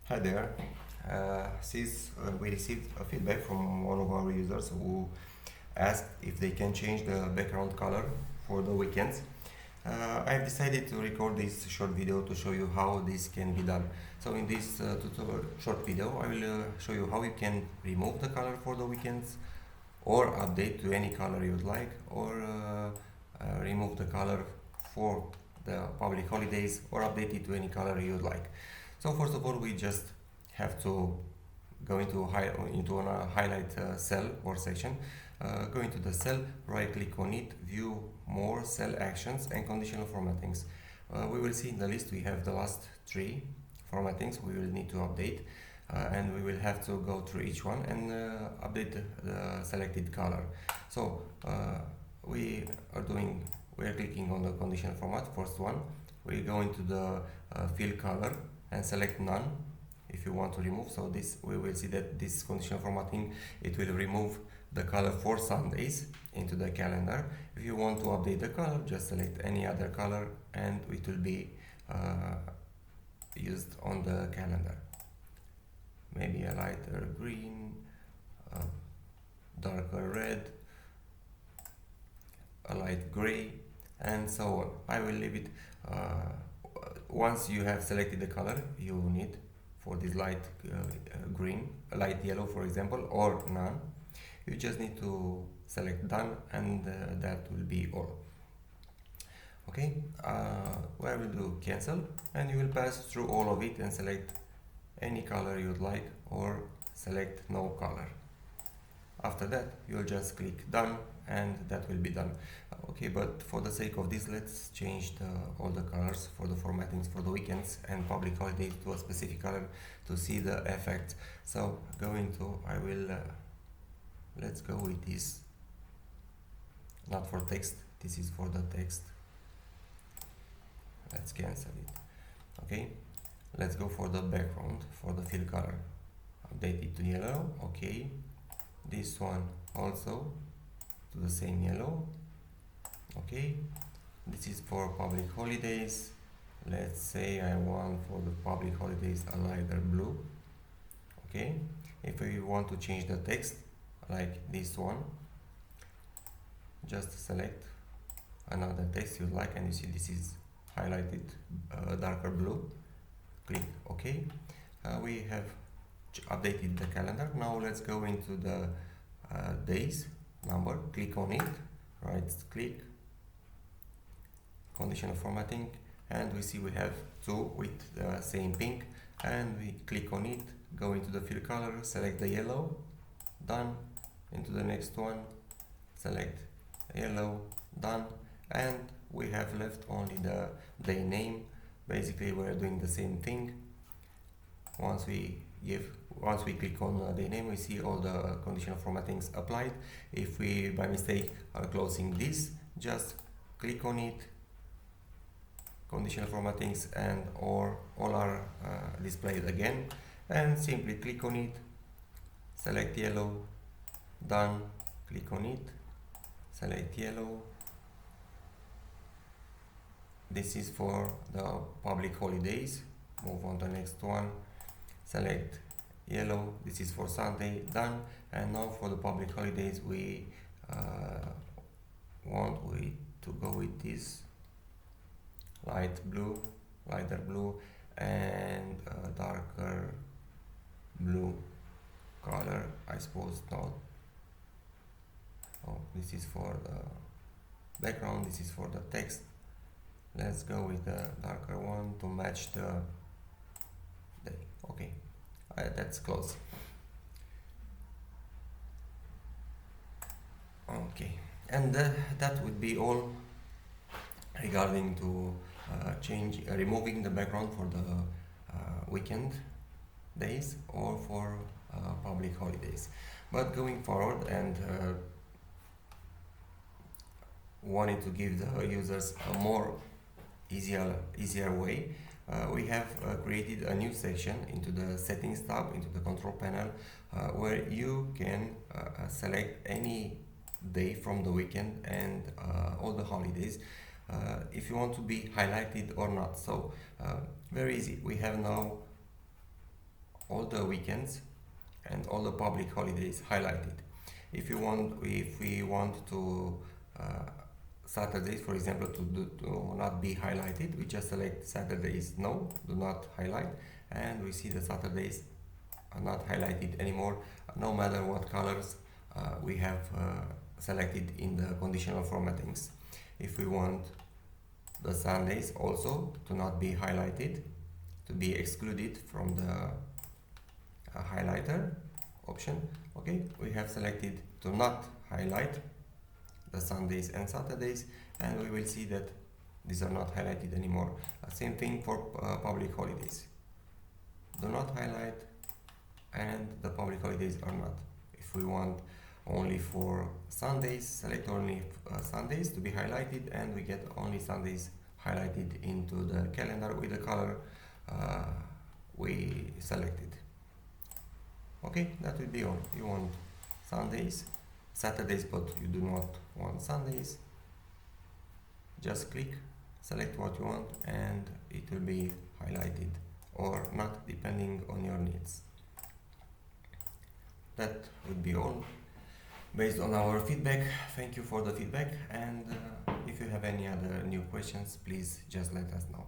Hi there. We received a feedback from one of our users who asked if they can change the background color for the weekends. I've decided to record this short video to show you how this can be done. So in this short video, I will show you how you can remove the color for the weekends, or update to any color you'd like, or remove the color for the public holidays, or update it to any color you'd like. So first of all, we just have to go into a highlight cell or section. Go into the cell, right click on it, view more cell actions and conditional formattings. We will see in the list we have the last three formattings we will need to update, and we will have to go through each one and update the selected color. So we are clicking on the conditional format. First one, we go into the fill color and select none if you want to remove. So this, we will see that this conditional formatting, it will remove the color for Sundays into the calendar. If you want to update the color, just select any other color and it will be used on the calendar. Maybe a lighter green, a darker red, a light gray, and so on. I will leave it. Once you have selected the color you need for this light green, light yellow for example, or none, you just need to select done, and that will be all. Okay, what I will do, cancel, and you will pass through all of it and select any color you'd like, or select no color. After that you'll just click done and that will be done. Okay, but for the sake of this, let's change all the colors for the formattings for the weekends and public holidays to a specific color to see the effect. So let's go with this, not for text, this is for the text. Let's cancel it. Okay, let's go for the background, for the fill color, update it to yellow. Okay, this one also to the same yellow. Okay, this is for public holidays. Let's say I want for the public holidays a lighter blue. Okay, if you want to change the text like this one, just select another text you like, and you see this is highlighted darker blue. Click OK. We have updated the calendar. Now let's go into the days number, click on it, right click, conditional formatting, and we see we have two with the same pink, and we click on it, go into the fill color, select the yellow, done, into the next one, select yellow, done, and we have left only the day name. Basically we're doing the same thing. Once we click on the name, we see all the conditional formattings applied. If we by mistake are closing this, just click on it, conditional formattings, and all are displayed again, and simply click on it, select yellow, done, click on it, select yellow. This is for the public holidays. Move on to the next one, select yellow, this is for Sunday, done. And now for the public holidays we want to go with this lighter blue, and darker blue color, I suppose. Not, oh, this is for the background, this is for the text. Let's go with the darker one to match the day. Okay, that's close. Okay, and that would be all regarding to removing the background for the weekend days or for public holidays. But going forward, and wanted to give the users a more easier way, we have created a new section into the settings tab, into the control panel, where you can select any day from the weekend and all the holidays, if you want to be highlighted or not. So very easy. We have now all the weekends and all the public holidays highlighted. If we want to Saturdays, for example, to not be highlighted, we just select Saturdays no, do not highlight, and we see the Saturdays are not highlighted anymore, no matter what colors we have selected in the conditional formattings. If we want the Sundays also to not be highlighted, to be excluded from the highlighter option, okay, we have selected to not highlight the Sundays and Saturdays, and we will see that these are not highlighted anymore. Same thing for public holidays. Do not highlight, and the public holidays are not. If we want only for Sundays, select only Sundays to be highlighted, and we get only Sundays highlighted into the calendar with the color we selected. Okay, that will be all. You want Sundays, Saturdays, but you do not want Sundays. Just click, select what you want, and it will be highlighted or not, depending on your needs. That would be all based on our feedback. Thank you for the feedback, and if you have any other new questions, please just let us know.